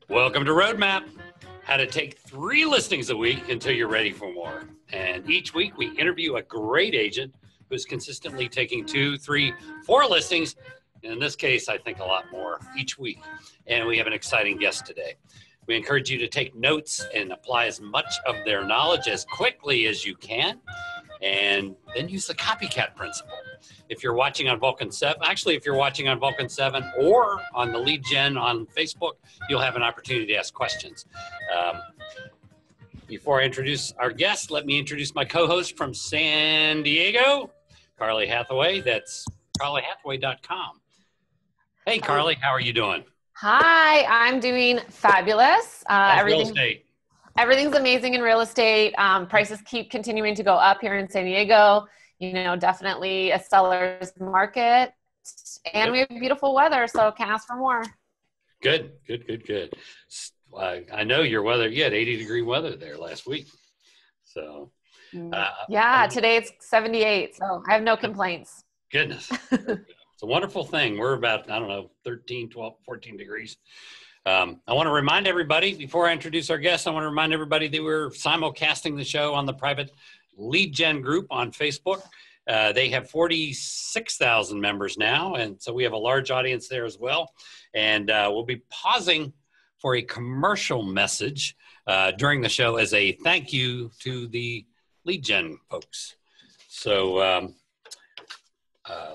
Welcome to Roadmap, how to take 3 listings a week until you're ready for more. And each week we interview a great agent who's consistently taking 2, 3, 4 listings. In this case, I think a lot more each week. And we have an exciting guest today. We encourage you to take notes and apply as much of their knowledge as quickly as you can, and then use the copycat principle. If you're watching on Vulcan 7, if you're watching on Vulcan 7 or on the Lead Gen on Facebook, you'll have an opportunity to ask questions. Before I introduce our guest, let me introduce my co-host from San Diego, Carly Hathaway. That's carlyhathaway.com. Hey, Carly, how are you doing? Hi, I'm doing fabulous. Real estate. Everything's amazing in real estate. Prices keep continuing to go up here in San Diego. You know, definitely a seller's market. And we have beautiful weather, so can't ask for more. Good. I know your weather. You had 80-degree weather there last week. So, today it's 78, so I have no complaints. Goodness. It's a wonderful thing. We're about, 13, 12, 14 degrees. I want to remind everybody, before I introduce our guest, I want to remind everybody that we're simulcasting the show on the private Lead Gen group on Facebook. They have 46,000 members now, and so we have a large audience there as well. And we'll be pausing for a commercial message during the show as a thank you to the Lead Gen folks. So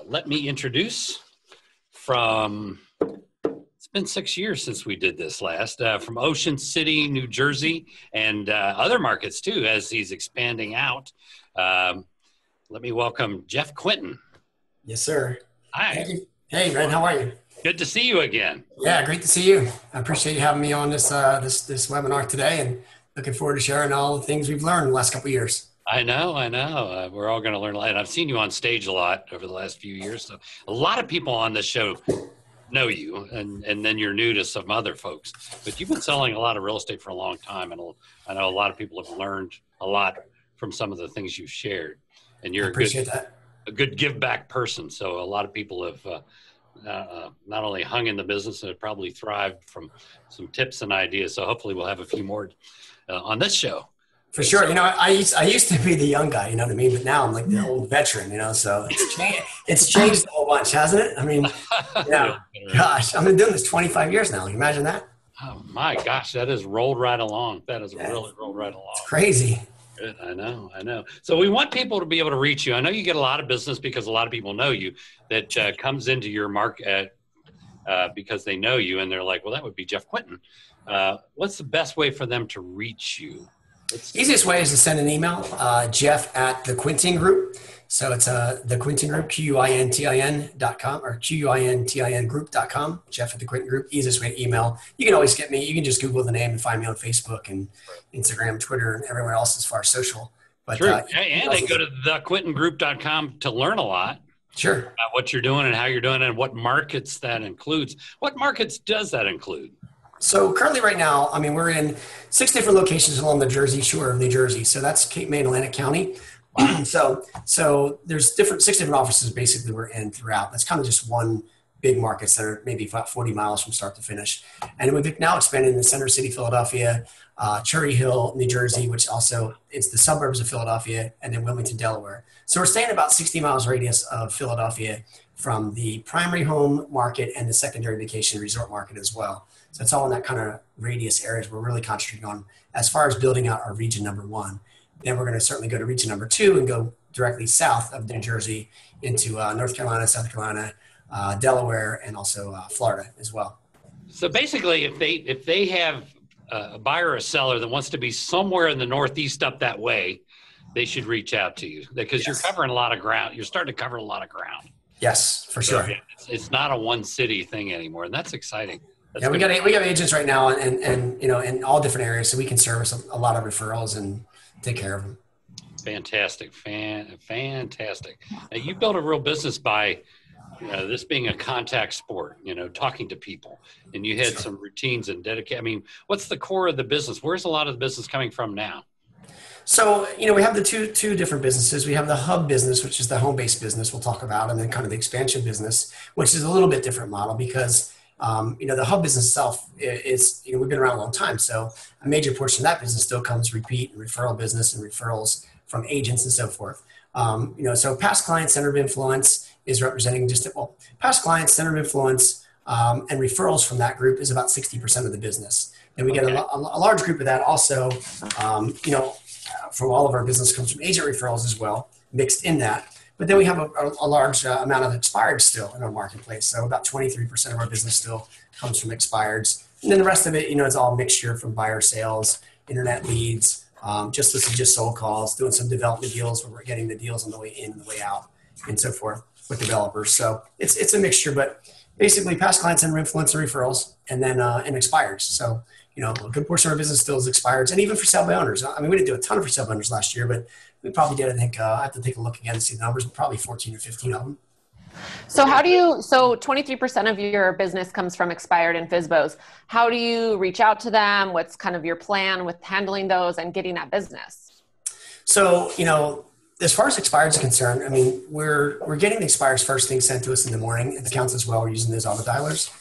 let me introduce it's been 6 years since we did this last, from Ocean City, New Jersey, and other markets too, as he's expanding out. Let me welcome Jeff Quintin. Yes, sir. Hi. Thank you. Hey, Ren, how are you? Good to see you again. Yeah, great to see you. I appreciate you having me on this this webinar today, and looking forward to sharing all the things we've learned in the last couple of years. I know. We're all going to learn a lot. And I've seen you on stage a lot over the last few years. So a lot of people on this show know you, and then you're new to some other folks. But you've been selling a lot of real estate for a long time, and I know a lot of people have learned a lot from some of the things you've shared. And you're a good give back person. So a lot of people have not only hung in the business, and have probably thrived from some tips and ideas. So hopefully we'll have a few more on this show. For sure. You know, I used to be the young guy, you know what I mean? But now I'm like the old veteran, so it's changed a whole bunch, hasn't it? I mean, gosh, I've been doing this 25 years now. Can you imagine that? Oh my gosh, that has rolled right along. That has really rolled right along. It's crazy. Good. I know. So we want people to be able to reach you. I know you get a lot of business because a lot of people know you that comes into your market because they know you and they're like, well, that would be Jeff Quintin. What's the best way for them to reach you? Easiest way is to send an email, Jeff at the Quintin Group. So it's the Quintin Group, QUINTIN.com or QUINTIN group.com, Jeff at the Quintin Group. Easiest way to email. You can always get me. You can just Google the name and find me on Facebook and Instagram, Twitter, and everywhere else as far as social. But, sure. And they go to thequintingroup.com to learn a lot. Sure. About what you're doing and how you're doing it and what markets that includes. What markets does that include? So currently right now, I mean, we're in 6 different locations along the Jersey Shore of New Jersey. So that's Cape May and Atlantic County. So there's 6 different offices basically we're in throughout. That's kind of just one big markets that are maybe about 40 miles from start to finish. And we've now expanded in Center City, Philadelphia, Cherry Hill, New Jersey, which also it's the suburbs of Philadelphia, and then Wilmington, Delaware. So we're staying about 60 miles radius of Philadelphia from the primary home market and the secondary vacation resort market as well. So it's all in that kind of radius areas we're really concentrating on as far as building out our region number 1. Then we're going to certainly go to region number 2 and go directly south of New Jersey into North Carolina, South Carolina, Delaware, and also Florida as well. So basically, if they have a buyer or a seller that wants to be somewhere in the Northeast up that way, they should reach out to you because you're covering a lot of ground. You're starting to cover a lot of ground. Yes, for sure. So it's not a one city thing anymore, and that's exciting. We got agents right now, and in all different areas, so we can service a lot of referrals and take care of them. Fantastic. Now, you built a real business by this being a contact sport, talking to people, and you had some routines and dedication. I mean, what's the core of the business? Where's a lot of the business coming from now? So, we have the two different businesses. We have the hub business, which is the home-based business we'll talk about, and then kind of the expansion business, which is a little bit different model because The hub business itself is, we've been around a long time. So a major portion of that business still comes repeat and referral business and referrals from agents and so forth. So past client center of influence is representing past client center of influence and referrals from that group is about 60% of the business. And we get a large group of that also, from all of our business comes from agent referrals as well, mixed in that. But then we have a large amount of expireds still in our marketplace. So about 23% of our business still comes from expireds. And then the rest of it, it's all mixture from buyer sales, internet leads, just sold calls, doing some development deals where we're getting the deals on the way in and the way out and so forth with developers. So it's a mixture, but basically past clients and influence and referrals and then and expireds. So, a good portion of our business still is expireds, and even for sale by owners. I mean, we didn't do a ton of for sale by owners last year, but we probably did. I think I have to take a look again to see the numbers, but probably 14 or 15 of them. So 23% of your business comes from expired and FSBOs. How do you reach out to them? What's kind of your plan with handling those and getting that business? So, as far as expireds are concerned, I mean, we're getting the expireds first thing sent to us in the morning at the counts as well. We're using those auto dialers.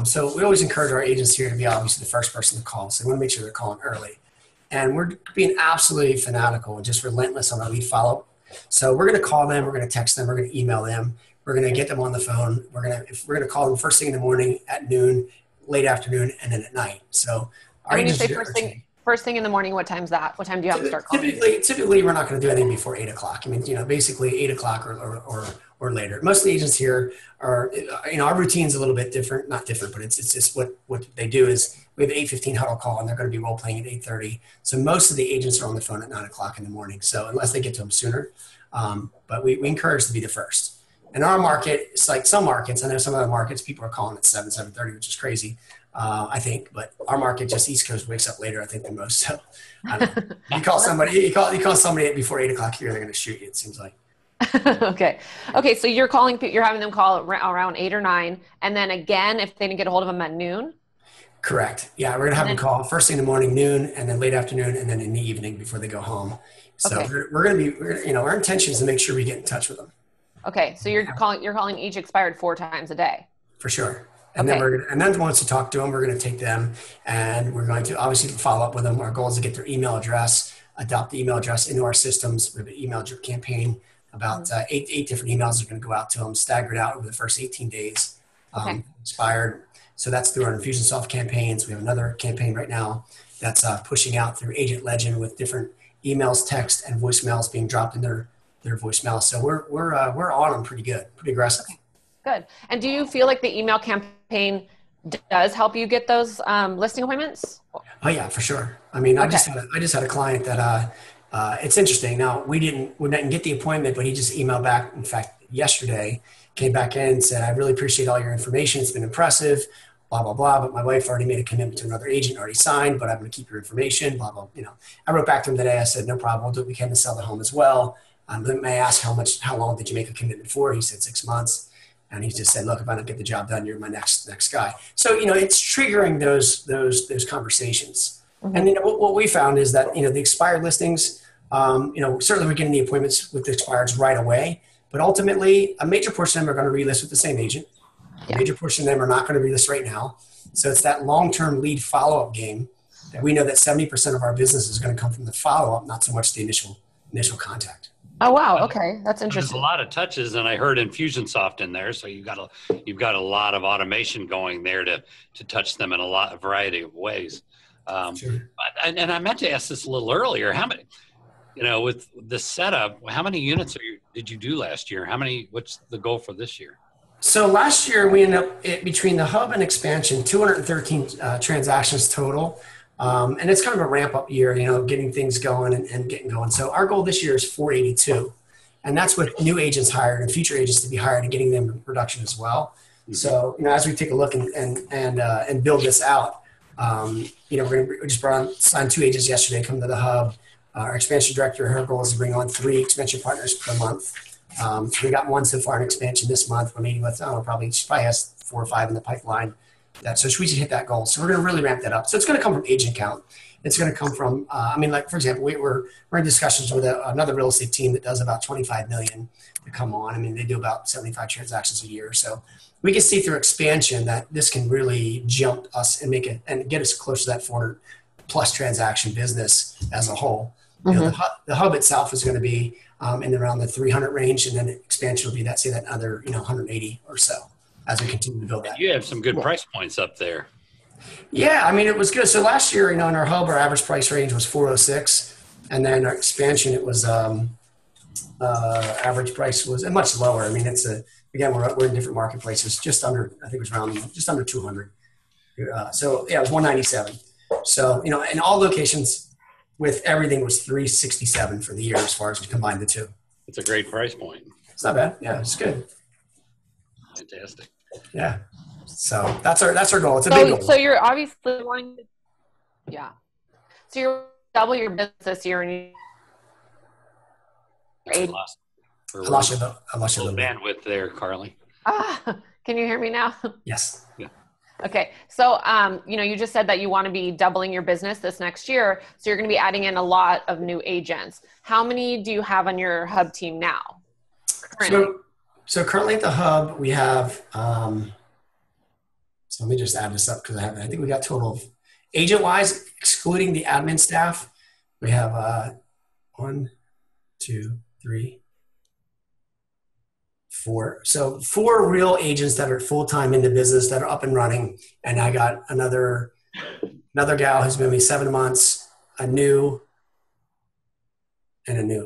So we always encourage our agents here to be obviously the first person to call. So we want to make sure they're calling early. And we're being absolutely fanatical and just relentless on our lead follow-up. So we're going to call them, we're going to text them, we're going to email them, we're going to get them on the phone. We're going to call them first thing in the morning, at noon, late afternoon, and then at night. So our when you say first thing in the morning, what time's that? What time do you have to start calling? Typically we're not going to do anything before 8 o'clock. I mean, basically 8 o'clock or later. Most of the agents here are, our routine's a little bit different, not different, but it's just what they do is we have an 8:15 huddle call and they're going to be role playing at 8:30. So most of the agents are on the phone at 9 o'clock in the morning. So unless they get to them sooner, but we encourage to be the first. In our market, it's like some markets, I know some other markets, people are calling at 7:30, which is crazy, I think. But our market, just East Coast, wakes up later, I think, than most. So I don't know. You call somebody before 8 o'clock here, they're going to shoot you, it seems like. Okay. So you're having them call around 8 or 9. And then again, if they didn't get a hold of them at noon? Correct. Yeah, we're going to have them call first thing in the morning, noon, and then late afternoon, and then in the evening before they go home. So we're going to be, our intention is to make sure we get in touch with them. Okay. So you're calling each expired 4 times a day. For sure. And then once you talk to them, we're going to take them and we're going to obviously follow up with them. Our goal is to get their email address, adopt the email address into our systems. We have an email campaign. About eight different emails are going to go out to them, staggered out over the first 18 days, expired. So that's through our Infusionsoft campaigns. We have another campaign right now that's pushing out through Agent Legend with different emails, text, and voicemails being dropped in their voicemail. So we're on them pretty good, pretty aggressive. Okay. Good. And do you feel like the email campaign does help you get those listing appointments? Oh yeah, for sure. I mean, I just had a client that it's interesting. Now we didn't get the appointment, but he just emailed back. In fact, yesterday came back in and said, "I really appreciate all your information. It's been impressive, blah, blah, blah. But my wife already made a commitment to another agent, already signed, but I'm going to keep your information, blah, blah." I wrote back to him today. I said, "No problem. We'll do what we can to sell the home as well." May I ask how long did you make a commitment for? He said 6 months. And he just said, "Look, if I don't get the job done, you're my next guy." So, it's triggering those conversations. Mm-hmm. And what we found is that, the expired listings, certainly we're getting the appointments with the expireds right away, but ultimately a major portion of them are going to relist with the same agent. A major portion of them are not going to relist right now. So it's that long-term lead follow-up game that we know that 70% of our business is going to come from the follow-up, not so much the initial contact. Oh, wow. Okay. That's interesting. There's a lot of touches, and I heard Infusionsoft in there. So you've got a lot of automation going there to touch them in a variety of ways. Sure. And I meant to ask this a little earlier. How many, with the setup, how many units did you do last year? What's the goal for this year? So last year we ended up between the hub and expansion, 213 transactions total. And it's kind of a ramp up year, getting things going and getting going. So our goal this year is 482. And that's with new agents hired and future agents to be hired and getting them in production as well. Mm-hmm. So, as we take a look and build this out, we just signed 2 agents yesterday, come to the hub. Our expansion director, her goal is to bring on 3 expansion partners per month. So we got 1 so far in expansion this month. We're meeting with, she probably has 4 or 5 in the pipeline So we should hit that goal. So we're going to really ramp that up. So it's going to come from agent count. It's going to come from, like, for example, we're in discussions with another real estate team that does about 25 million to come on. I mean, they do about 75 transactions a year. So we can see through expansion that this can really jump us and make it and get us close to that 400 plus transaction business as a whole. You know, the hub itself is going to be in around the 300 range, and then expansion will be that other 180 or so as we continue to build that. You have some good price points up there. Yeah, I mean, it was good. So last year, in our hub, our average price range was 406, and then our expansion, it was average price was much lower. I mean, again, we're in different marketplaces, just under 200. So yeah, it was 197. So in all locations, with everything was 367 for the year as far as we combined the two. It's a great price point. It's not bad. Yeah, it's good. Fantastic. Yeah. So that's our goal. It's a big goal. So you're obviously wanting to, yeah. So you're double your business this year, and I lost you a little bandwidth there, Carly. Can you hear me now? Yes. Yeah. Okay. So, you just said that you want to be doubling your business this next year. So you're going to be adding in a lot of new agents. How many do you have on your hub team now? Currently? So currently at the hub, we have, so let me just add this up because I think we got total of agent-wise, excluding the admin staff, we have 1, 2, 3, 4. So 4 real agents that are full-time in the business that are up and running. And I got another gal who's been with me 7 months, a new.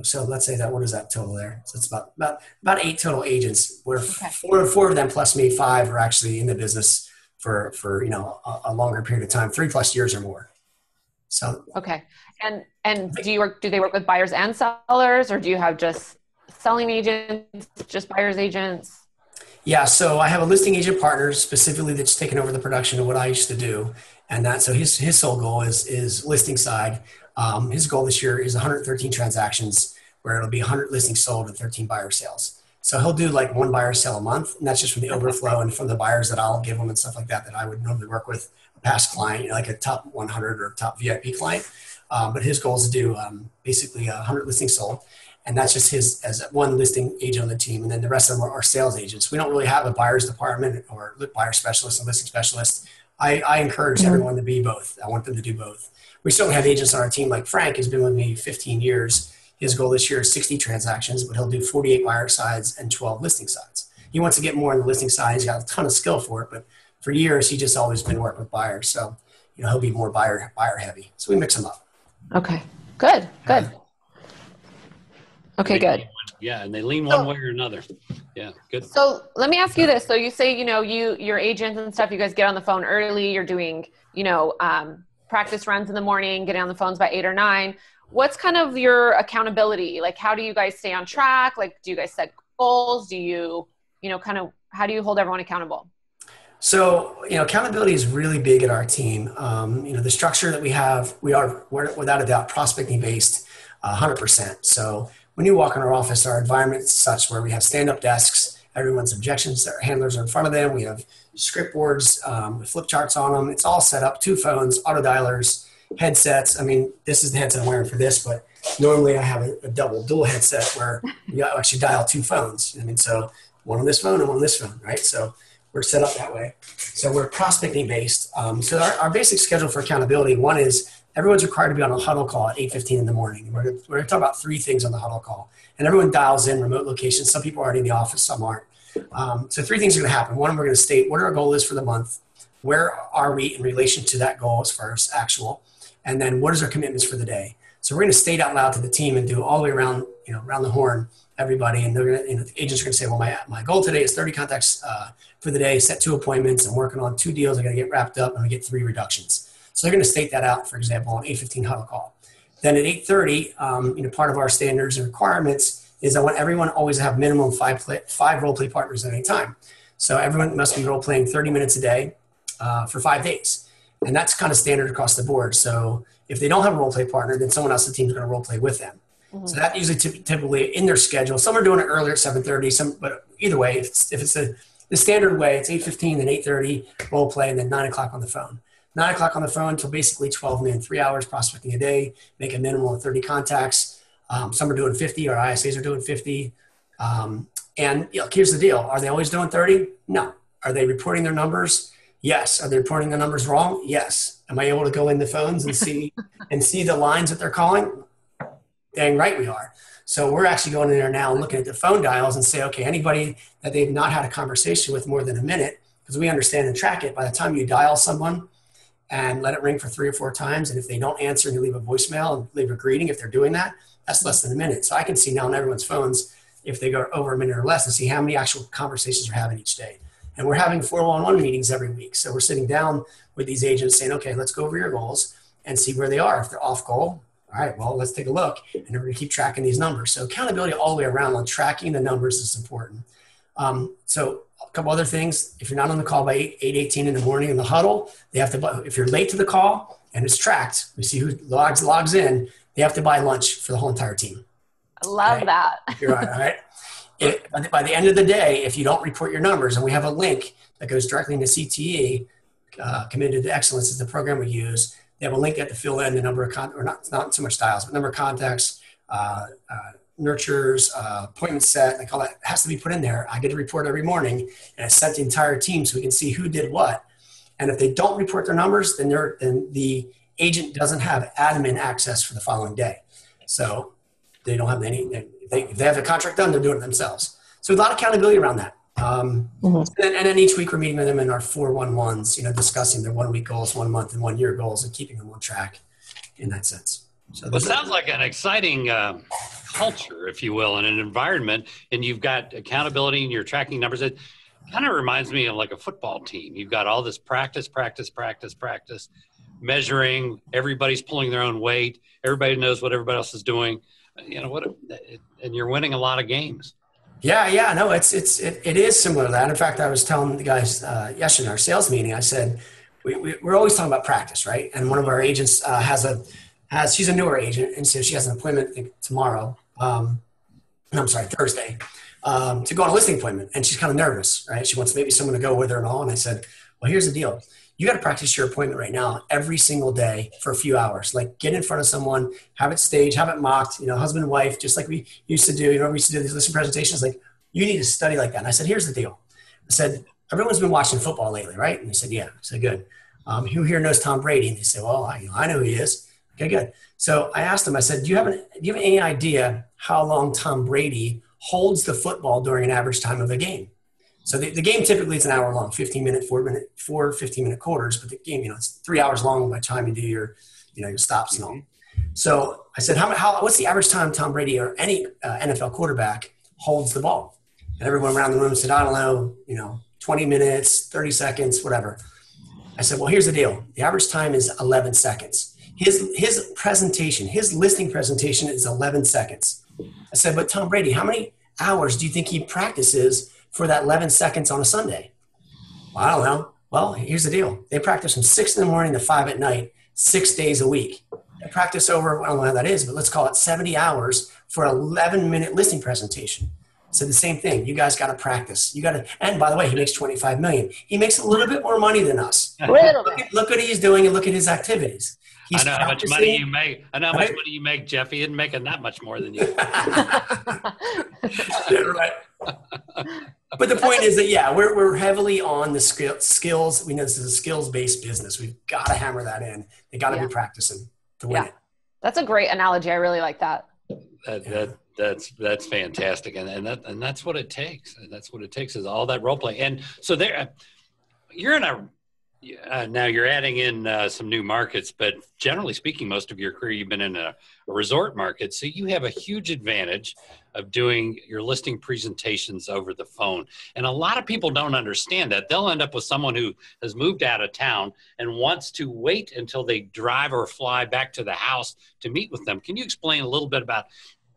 So let's say that, what is that total there? So it's about 8 total agents, where four of them plus me, 5 are actually in the business for a longer period of time, 3+ years or more. So okay. And do they work with buyers and sellers, or do you have just selling agents, just buyers agents? Yeah, so I have a listing agent partner specifically that's taken over the production of what I used to do, and so his sole goal is listing side. His goal this year is 113 transactions, where it'll be 100 listings sold and 13 buyer sales. So he'll do like 1 buyer sale a month, and that's just from the overflow and from the buyers that I'll give him and stuff like that I would normally work with a past client, like a top 100 or top VIP client. But his goal is to do basically 100 listings sold. And that's just his as one listing agent on the team. And then the rest of them are sales agents. We don't really have a buyer's department or buyer specialist and listing specialist. I encourage everyone to be both. I want them to do both. We still have agents on our team, like Frank has been with me 15 years. His goal this year is 60 transactions, but he'll do 48 buyer sides and 12 listing sides. He wants to get more on the listing side. He's got a ton of skill for it, but for years, he just always been working with buyers. So, he'll be more buyer heavy. So we mix them up. Okay, good. Okay, good. Yeah, and they lean one way or another. Yeah, good. So let me ask you this. So you say, your agents and stuff, you guys get on the phone early, you're doing, practice runs in the morning, getting on the phones by 8 or 9. What's kind of your accountability? Like, how do you guys stay on track? Like, do you guys set goals? Do you, how do you hold everyone accountable? So, accountability is really big at our team. The structure that we have, we're without a doubt prospecting based 100%. So when you walk in our office, our environment is such where we have stand-up desks, everyone's objections, our handlers are in front of them. We have script boards with flip charts on them. It's all set up, 2 phones, auto dialers, headsets. I mean, this is the headset I'm wearing for this, but normally I have a dual headset where you actually dial 2 phones. I mean, so one on this phone and one on this phone, right? So we're set up that way. So we're prospecting based. So our basic schedule for accountability, one is everyone's required to be on a huddle call at 8:15 in the morning. We're going to talk about 3 things on the huddle call. And everyone dials in remote locations. Some people are already in the office, some aren't. So 3 things are going to happen. One, we're going to state what our goal is for the month. Where are we in relation to that goal as far as actual? And then what is our commitments for the day? So we're going to state out loud to the team and do all the way around, around the horn, everybody. And they're going to, the agents are going to say, well, my goal today is 30 contacts for the day, set 2 appointments. I'm working on 2 deals. I'm going to get wrapped up and we get 3 reductions. So they're going to state that out, for example, on 8:15 huddle call. Then at 8:30, part of our standards and requirements is I want everyone always to have minimum 5 role play partners at any time. So everyone must be role playing 30 minutes a day for 5 days. And that's kind of standard across the board. So if they don't have a role play partner, then someone else on the team is going to role play with them. Mm-hmm. So that usually typically in their schedule. Some are doing it earlier at 7:30. But either way, if it's the standard way. It's 8:15, then 8:30 role play, and then 9 o'clock on the phone. 9 o'clock on the phone until basically 12 noon, 3 hours prospecting a day, make a minimum of 30 contacts. Some are doing 50, our ISAs are doing 50. And here's the deal. Are they always doing 30? No. Are they reporting their numbers? Yes. Are they reporting the numbers wrong? Yes. Am I able to go in the phones and see the lines that they're calling? Dang right we are. So we're actually going in there now and looking at the phone dials and say, okay, anybody that they've not had a conversation with more than a minute, because we understand and track it, by the time you dial someone and let it ring for 3 or 4 times, and if they don't answer and you leave a voicemail and leave a greeting, if they're doing that, that's less than a minute. So I can see now on everyone's phones, if they go over a minute or less, and see how many actual conversations we're having each day. And we're having 4-on-1 meetings every week. So we're sitting down with these agents saying, okay, let's go over your goals and see where they are. If they're off goal, all right, well, let's take a look. And we're going to keep tracking these numbers. So accountability all the way around on tracking the numbers is important. So a couple other things. If you're not on the call by 8:18 in the morning in the huddle, they have to, if you're late to the call and it's tracked, we see who logs in, they have to buy lunch for the whole entire team. I love that. You're right, all right? By the end of the day, if you don't report your numbers, and we have a link that goes directly into CTE, Committed to Excellence is the program we use. They have a link that to fill in the number of, or not so much dials, but number of contacts, nurtures, appointments set, like all that has to be put in there. I get a report every morning, and it's sent to the entire team so we can see who did what. And if they don't report their numbers, then the agent doesn't have admin access for the following day. So they don't have any, if they have a contract done, they're doing it themselves. So a lot of accountability around that. And then each week we're meeting with them in our 4-1-1s, discussing their 1 week goals, 1 month and 1 year goals, and keeping them on track in that sense. So well, it sounds like an exciting culture, if you will, and an environment, and you've got accountability and you're tracking numbers. It kind of reminds me of like a football team. You've got all this practice, measuring, everybody's pulling their own weight. Everybody knows what everybody else is doing. And you're winning a lot of games. Yeah. No, it is similar to that. In fact, I was telling the guys yesterday in our sales meeting, I said, we're always talking about practice, right? And one of our agents she's a newer agent. And so she has an appointment, I think, tomorrow. Thursday, to go on a listing appointment. And she's kind of nervous, right? She wants maybe someone to go with her and all. And I said, well, here's the deal. You got to practice your appointment right now every single day for a few hours. Like get in front of someone, have it staged, have it mocked, husband and wife, just like we used to do. We used to do these listing presentations. Like you need to study like that. And I said, here's the deal. I said, everyone's been watching football lately, right? And they said, yeah. I said, good. Who here knows Tom Brady? And they said, well, I know who he is. Okay, good. So I asked them, I said, do you have any idea how long Tom Brady holds the football during an average time of a game? So the game typically is an hour long, 15-minute, 15-minute quarters, but the game, it's 3 hours long by the time you do your stops and all. So I said, what's the average time Tom Brady or any NFL quarterback holds the ball? And everyone around the room said, I don't know, 20 minutes, 30 seconds, whatever. I said, well, here's the deal. The average time is 11 seconds. His presentation, his listing presentation is 11 seconds. I said, but Tom Brady, how many hours do you think he practices for that 11 seconds on a Sunday? Well, I don't know. Well, here's the deal. They practice from 6 in the morning to 5 at night, 6 days a week. They practice over, I don't know how that is, but let's call it 70 hours for an 11-minute listing presentation. So the same thing. You guys got to practice. And by the way, he makes $25 million. He makes a little bit more money than us. Look what he's doing and look at his activities. I know how much money you make. I know how much money you make, Jeff. He isn't making that much more than you. Yeah, right. But the point is that, we're heavily on the skills. We know this is a skills-based business. We've got to hammer that in. They got to be practicing to win it. That's a great analogy. I really like that. That's fantastic. And that's what it takes. That's what it takes is all that role play. And so you're in now you're adding in some new markets, but generally speaking, most of your career, you've been in a resort market. So you have a huge advantage of doing your listing presentations over the phone. And a lot of people don't understand that. They'll end up with someone who has moved out of town and wants to wait until they drive or fly back to the house to meet with them. Can you explain a little bit about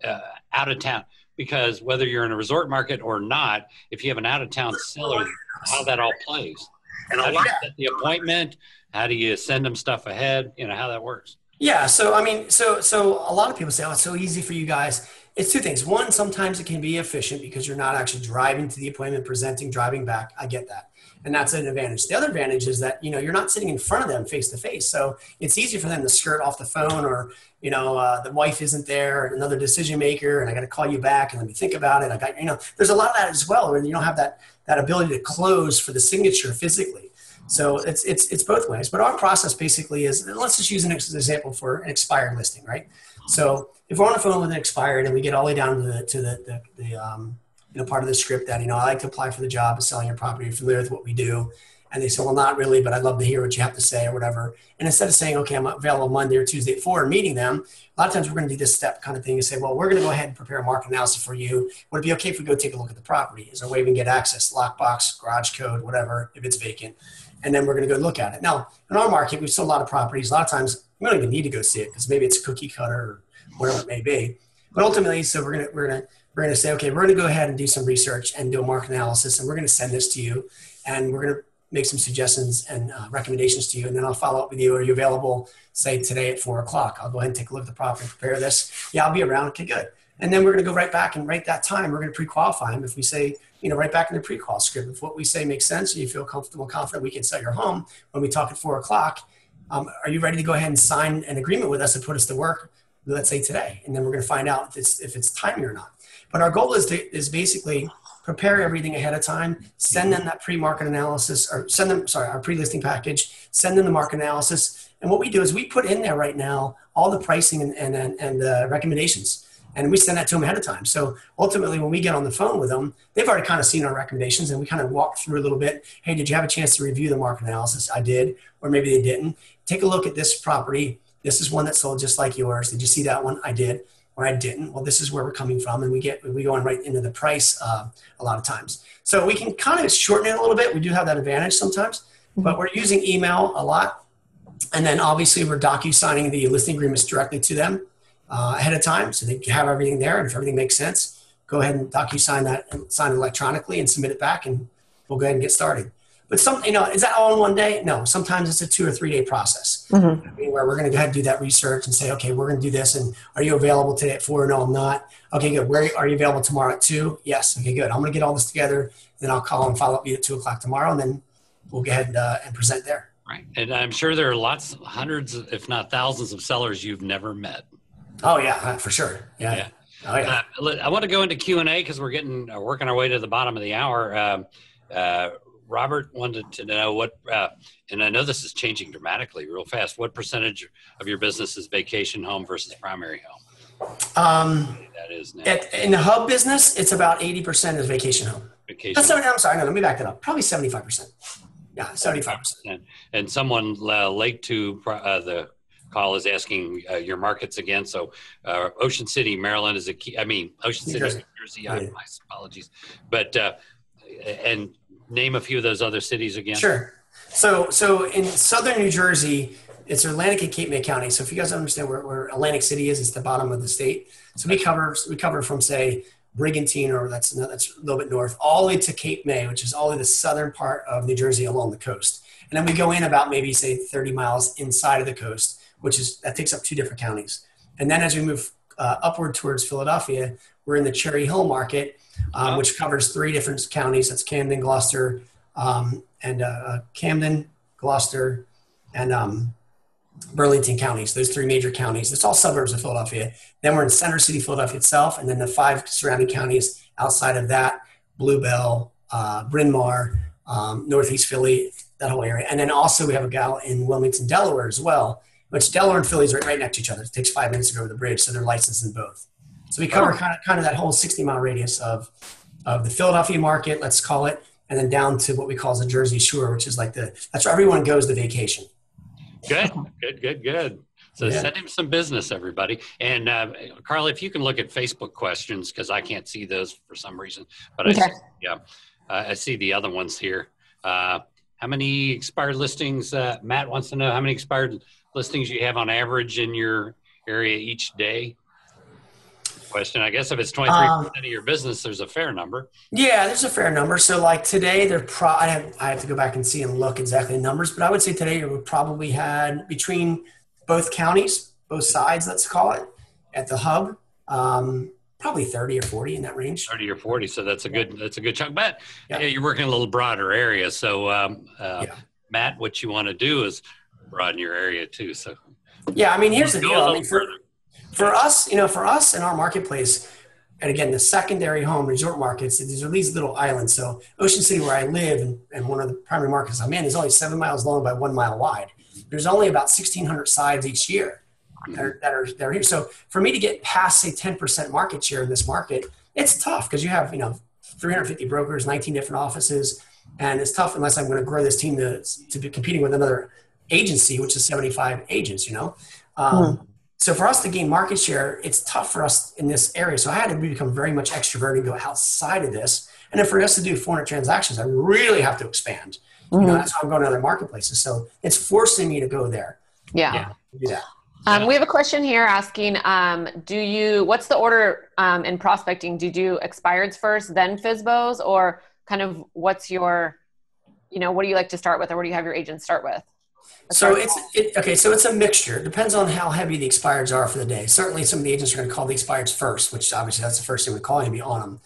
out of town? Because whether you're in a resort market or not, if you have an out of town seller, how that all plays. And how do you set the appointment? How do you send them stuff ahead? How that works. Yeah. So, so a lot of people say, oh, it's so easy for you guys. it's two things. One, sometimes it can be efficient because you're not actually driving to the appointment, presenting, driving back. I get that. And that's an advantage. The other advantage is that, you're not sitting in front of them face to face. So it's easy for them to skirt off the phone, or, the wife isn't there, another decision maker, and I got to call you back and let me think about it. There's a lot of that as well, where you don't have that ability to close for the signature physically. So it's both ways. But our process basically is, let's just use an example for an expired listing, right? So if we're on the phone with an expired and we get all the way down to the part of the script that, I like to apply for the job of selling your property, you're familiar with what we do. And they say, well, not really, but I'd love to hear what you have to say or whatever. And instead of saying, okay, I'm available Monday or Tuesday at 4 and meeting them, a lot of times we're going to do this step kind of thing and say, well, we're going to go ahead and prepare a market analysis for you. Would it be okay if we go take a look at the property? Is there a way we can get access, lockbox, garage code, whatever, if it's vacant? And then we're going to go look at it. Now, in our market, we've sold a lot of properties. A lot of times we don't even need to go see it because maybe it's cookie cutter or whatever it may be. But ultimately, so we're going to say, okay, we're going to go ahead and do some research and do a market analysis, and we're going to send this to you, and we're going to make some suggestions and recommendations to you, and then I'll follow up with you. Are you available, say, today at 4 o'clock? I'll go ahead and take a look at the property, prepare this. Yeah, I'll be around. Okay, good. And then we're going to go right back and right that time, we're going to pre-qualify them. If we say, right back in the pre-qual script, if what we say makes sense and you feel comfortable, confident we can sell your home when we talk at 4 o'clock, are you ready to go ahead and sign an agreement with us and put us to work, let's say today? And then we're going to find out if it's timely or not. But our goal is basically prepare everything ahead of time, send them that pre-market analysis, or our pre-listing package, send them the market analysis. And what we do is we put in there right now all the pricing and recommendations. And we send that to them ahead of time. So ultimately, when we get on the phone with them, they've already kind of seen our recommendations, and we kind of walk through a little bit. Hey, did you have a chance to review the market analysis? I did, or maybe they didn't. Take a look at this property. This is one that sold just like yours. Did you see that one? I did, or I didn't. Well, this is where we're coming from, and we go in right into the price a lot of times. So we can kind of shorten it a little bit. We do have that advantage sometimes, but we're using email a lot, and then obviously we're docu-signing the listing agreements directly to them ahead of time, so they have everything there. And if everything makes sense, go ahead and docu-sign that and sign it electronically and submit it back, and we'll go ahead and get started. But is that all in one day? No, sometimes it's a 2 or 3 day process where we're going to go ahead and do that research and say, okay, we're going to do this. And are you available today at 4? No, I'm not. Okay, good. Where are you available tomorrow at 2? Yes. Okay, good. I'm going to get all this together. Then I'll call and follow up with you at 2 o'clock tomorrow. And then we'll go ahead and present there. Right. And I'm sure there are hundreds, if not thousands of sellers you've never met. Oh yeah, for sure. Yeah. Oh yeah. I want to go into Q&A because we're working our way to the bottom of the hour. Robert wanted to know what, and I know this is changing dramatically real fast, what percentage of your business is vacation home versus primary home? That is now. In the hub business, it's about 80% is vacation home. I'm sorry, no, let me back that up. Probably 75%. Yeah, 75%. And someone late to the call is asking your markets again. So Ocean City, Maryland is a key. Ocean City, New Jersey. My apologies. But, and name a few of those other cities again. Sure. So in southern New Jersey, it's Atlantic and Cape May County. So if you guys understand where Atlantic City is, it's the bottom of the state. So we cover from, say, Brigantine, or that's a little bit north, all the way to Cape May, which is all the way the southern part of New Jersey along the coast. And then we go in about maybe, say, 30 miles inside of the coast, that takes up 2 different counties. And then as we move upward towards Philadelphia, we're in the Cherry Hill market, which covers 3 different counties. That's Camden, Gloucester, and Burlington counties. Those 3 major counties. It's all suburbs of Philadelphia. Then we're in Center City, Philadelphia itself, and then the 5 surrounding counties outside of that: Bluebell, Bryn Mawr, Northeast Philly, that whole area. And then also we have a gal in Wilmington, Delaware as well, which Delaware and Philly is right next to each other. It takes 5 minutes to go over the bridge, so they're licensed in both. So we cover kind of that whole 60-mile radius of the Philadelphia market, let's call it, and then down to what we call the Jersey Shore, which is that's where everyone goes to vacation. Good. So Send him some business, everybody. And Carly, if you can look at Facebook questions, because I can't see those for some reason, but I see the other ones here. How many expired listings? Matt wants to know how many expired listings you have on average in your area each day. Question. I guess if it's 23% of your business, there's a fair number. Yeah, there's a fair number. So like today, I have to go back and see and look exactly the numbers, but I would say today we probably had between both counties, both sides, let's call it, at the hub, probably 30 or 40 in that range. 30 or 40. So that's a good chunk. But Yeah. you're working in a little broader area. So Matt, what you want to do is broaden your area too. So yeah, I mean, here's the deal. I mean, further. for us in our marketplace, and again, the secondary home resort markets, these are these little islands. So Ocean City, where I live, and one of the primary markets I'm in, is only 7 miles long by 1 mile wide. There's only about 1,600 sides each year that are here. So for me to get past, say, 10% market share in this market, it's tough because you have 350 brokers, 19 different offices, and it's tough unless I'm going to grow this team to be competing with another agency, which is 75 agents. So for us to gain market share, it's tough for us in this area. So I had to become very much extroverted and go outside of this. And then for us to do 400 transactions, I really have to expand. That's how I'm going to other marketplaces. So it's forcing me to go there. Yeah. Do that. We have a question here asking, what's the order in prospecting? Do you do expireds first, then FSBOs, or kind of what's your, what do you like to start with, or what do you have your agents start with? So it's a mixture. It depends on how heavy the expireds are for the day. Certainly some of the agents are going to call the expireds first, which obviously that's the first thing we call and be on them.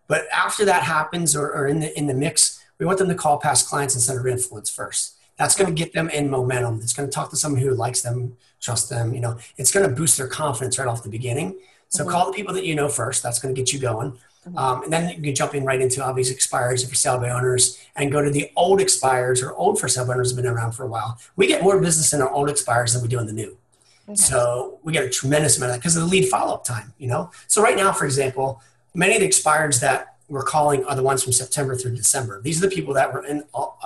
But after that happens or in the mix, we want them to call past clients and center of influence first. That's going to get them in momentum. It's going to talk to someone who likes them, trusts them. It's going to boost their confidence right off the beginning. So call the people that you know first. That's going to get you going. And then you can jump in right into obvious expires for sale by owners and go to the old expires or old for sale by owners have been around for a while. We get more business in our old expires than we do in the new. Okay. So we get a tremendous amount of that because of the lead follow-up time, So right now, for example, many of the expires that we're calling are the ones from September through December. These are the people that were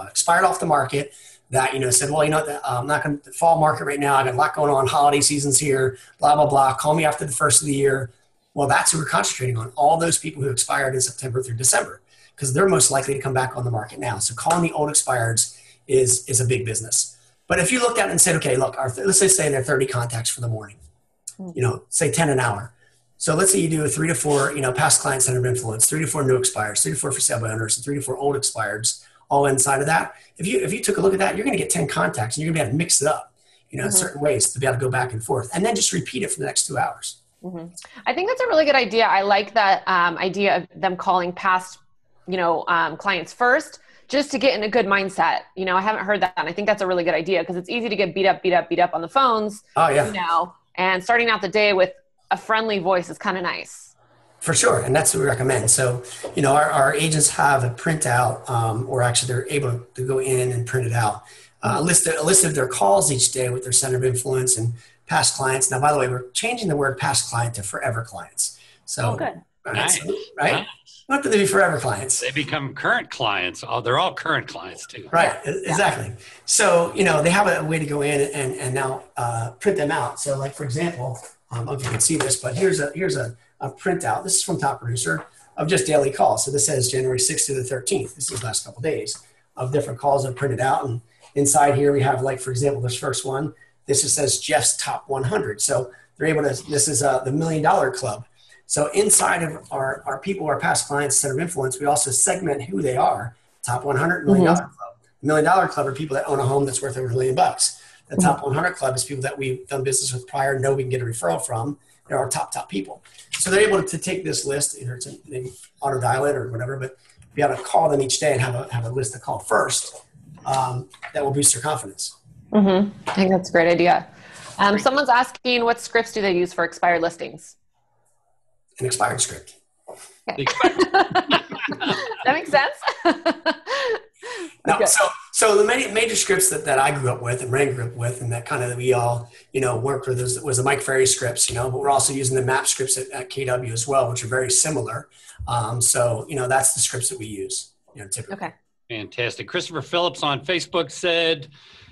expired off the market that, said, well, I'm not going to fall market right now. I got a lot going on. Holiday season's here, blah, blah, blah. Call me after the first of the year. Well, that's who we're concentrating on, all those people who expired in September through December, because they're most likely to come back on the market now. So calling the old expireds is a big business. But if you looked at it and said, okay, look, let's say they're 30 contacts for the morning, say 10 an hour. So let's say you do a 3 to 4, past client center of influence, 3 to 4 new expires, 3 to 4 for sale by owners, and 3 to 4 old expireds, all inside of that. If you took a look at that, you're going to get 10 contacts, and you're going to be able to mix it up, in certain ways to be able to go back and forth, and then just repeat it for the next 2 hours. I think that's a really good idea. I like that idea of them calling past, clients first, just to get in a good mindset. I haven't heard that, and I think that's a really good idea because it's easy to get beat up on the phones. Oh yeah. And starting out the day with a friendly voice is kind of nice. For sure, and that's what we recommend. So, our agents have a printout, or actually they're able to go in and print it out, a list of their calls each day with their center of influence and past clients. Now, by the way, we're changing the word past client to forever clients. So, good. Nice. Right? Nice. Not that they be forever clients. They become current clients. Oh, they're all current clients too. Right. Yeah. Exactly. So, they have a way to go in and now print them out. So like, for example, I don't know if you can see this, but here's a printout. This is from Top Producer of just daily calls. So this says January 6th to the 13th. This is the last couple of days of different calls that are printed out. And inside here we have, like, for example, this first one. This just says Jeff's Top 100. So they're able to, this is the $1 Million Club. So inside of our people, our past clients, center of influence, we also segment who they are. Top 100, $1 Million Club. $1 Million Club are people that own a home that's worth over $1 million. The Top 100 Club is people that we've done business with prior, know we can get a referral from. They're our top people. So they're able to take this list, either it's auto dial it or whatever, but be able to call them each day and have a list to call first that will boost their confidence. I think that's a great idea. Someone's asking, what scripts do they use for expired listings? An expired script. Okay. That makes sense. No, okay. So the major scripts that I grew up with and Ren grew up with, and that kind of we all worked with was the Mike Ferry scripts, but we're also using the MAP scripts at KW as well, which are very similar. So that's the scripts that we use, typically. Okay. Fantastic. Christopher Phillips on Facebook said,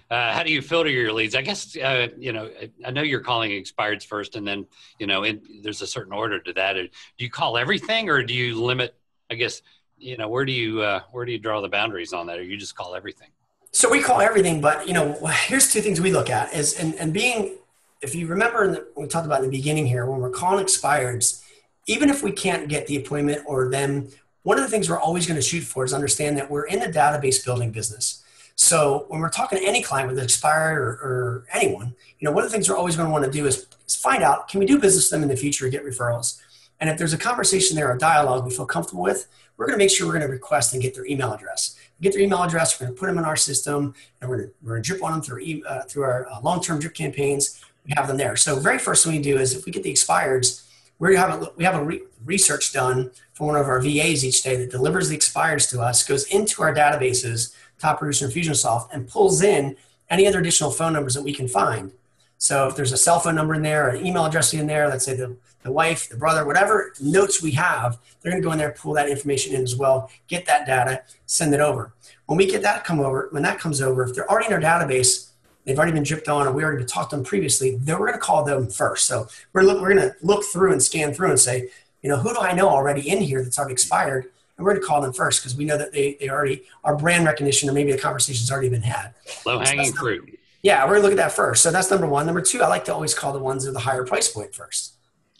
how do you filter your leads? I guess, I know you're calling expireds first, and then, there's a certain order to that. Do you call everything, or do you limit, I guess, where do you draw the boundaries on that, or you just call everything? So we call everything, but, here's two things we look at is, and being, if you remember, we talked about in the beginning here, when we're calling expireds, even if we can't get the appointment or them, one of the things we're always going to shoot for is understand that we're in the database building business. So when we're talking to any client with expired or anyone, one of the things we're always going to want to do is find out, can we do business with them in the future and get referrals? And if there's a conversation there, a dialogue we feel comfortable with, we're going to make sure we're going to request and get their email address. Get their email address, we're going to put them in our system, and we're going to drip on them through our long-term drip campaigns. We have them there. So very first thing we do is if we get the expireds, we have a research done for one of our VAs each day that delivers the expireds to us, goes into our databases, Top Producer and Fusionsoft, and pulls in any other additional phone numbers that we can find. So if there's a cell phone number in there, or an email address in there, let's say the wife, the brother, whatever notes we have, they're going to go in there, pull that information in as well, get that data, send it over. When that comes over, if they're already in our database, they've already been dripped on, or we already talked to them previously, then we're going to call them first. So we're going to look through and scan through and say, who do I know already in here that's already expired? And we're going to call them first because we know that they already, our brand recognition, or maybe the conversation's already been had. Low-hanging fruit. Yeah, we're going to look at that first. So that's number one. Number two, I like to always call the ones at the higher price point first.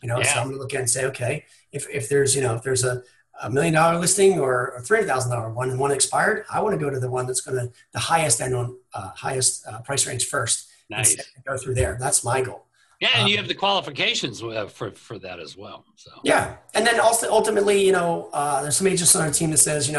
So I'm going to look at it and say, okay, if there's a $1 million listing or a $300,000 one and one expired, I want to go to the one that's going to the highest end on highest price range first. Nice. And go through there. That's my goal. Yeah, and you have the qualifications for that as well. So yeah, and then also ultimately, there's somebody just on our team that says,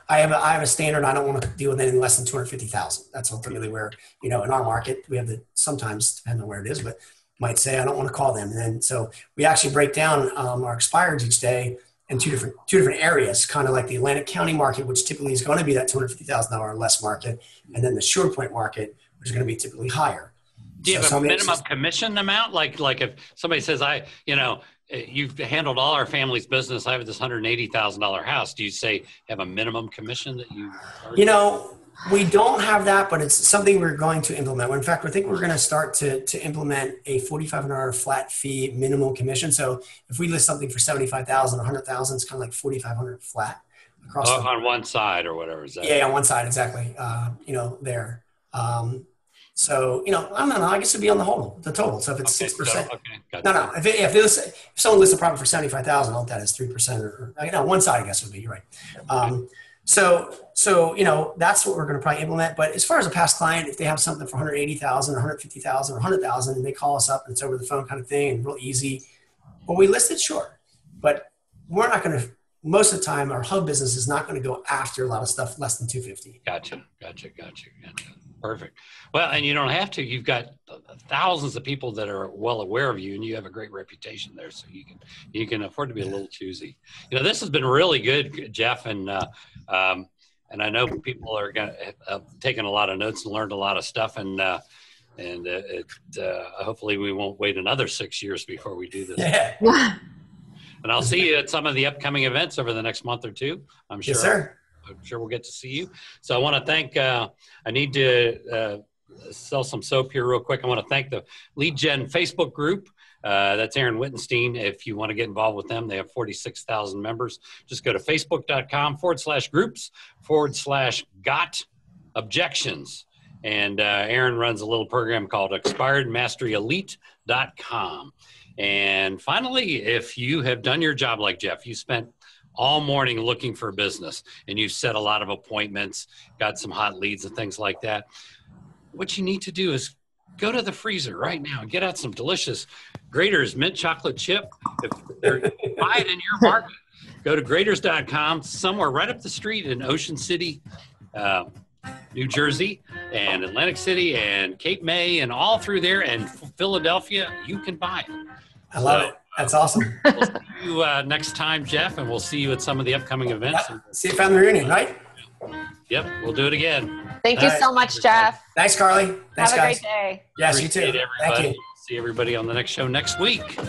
I have a standard. I don't want to deal with anything less than 250,000. That's ultimately where in our market we have sometimes depending on where it is, but might say I don't want to call them. And then so we actually break down our expireds each day in two different areas, kind of like the Atlantic County market, which typically is going to be that $250,000 or less market, and then the Shore Point market, which is going to be typically higher. Do you have a minimum commission amount? Like if somebody says, you've handled all our family's business, I have this $180,000 house. Do you say have a minimum commission that you? We don't have that, but it's something we're going to implement. In fact, I think we're going to start to implement a $4,500 flat fee minimum commission. So if we list something for $75,000, $100,000, it's kind of like $4,500 flat across on one side or whatever. Is that? Yeah, on one side, exactly. There. So, I don't know, I guess it'd be on the total. So if it's 6%, gotcha. No. If someone lists a property for $75,000, I'll that as 3% or one side, I guess would be, you're right. So, that's what we're going to probably implement. But as far as a past client, if they have something for $180,000 or $150,000 or $100,000 and they call us up and it's over the phone kind of thing and real easy, well, we list it, sure. But we're not going to, most of the time, our hub business is not going to go after a lot of stuff less than 250. Gotcha. Perfect. Well, and you don't have to. You've got thousands of people that are well aware of you, and you have a great reputation there, so you can afford to be a little choosy. This has been really good, Jeff, and I know people are going to have taken a lot of notes and learned a lot of stuff, and hopefully we won't wait another 6 years before we do this. Yeah. And I'll see you at some of the upcoming events over the next month or two. I'm sure. Yes, sir. I'm sure we'll get to see you. So I want to thank, I need to sell some soap here real quick. I want to thank the Lead Gen Facebook group. That's Aaron Wittenstein. If you want to get involved with them, they have 46,000 members. Just go to facebook.com/groups/got objections. And Aaron runs a little program called expiredmasteryelite.com. And finally, if you have done your job like Jeff, you spent all morning looking for a business and you've set a lot of appointments, got some hot leads and things like that, what you need to do is go to the freezer right now and get out some delicious Grater's mint chocolate chip. If they're buy it in your market, go to graters.com, somewhere right up the street in Ocean City, New Jersey, and Atlantic City and Cape May and all through there and Philadelphia, you can buy it. I love it. That's awesome. We'll see you next time, Jeff, and we'll see you at some of the upcoming events. Yep. See you at family reunion, right? Yep, we'll do it again. Thank you so much, Jeff. Thanks, Carly. Thanks, Have a guys. great day. Yes, you too. Appreciate everybody. Thank you. See everybody on the next show next week.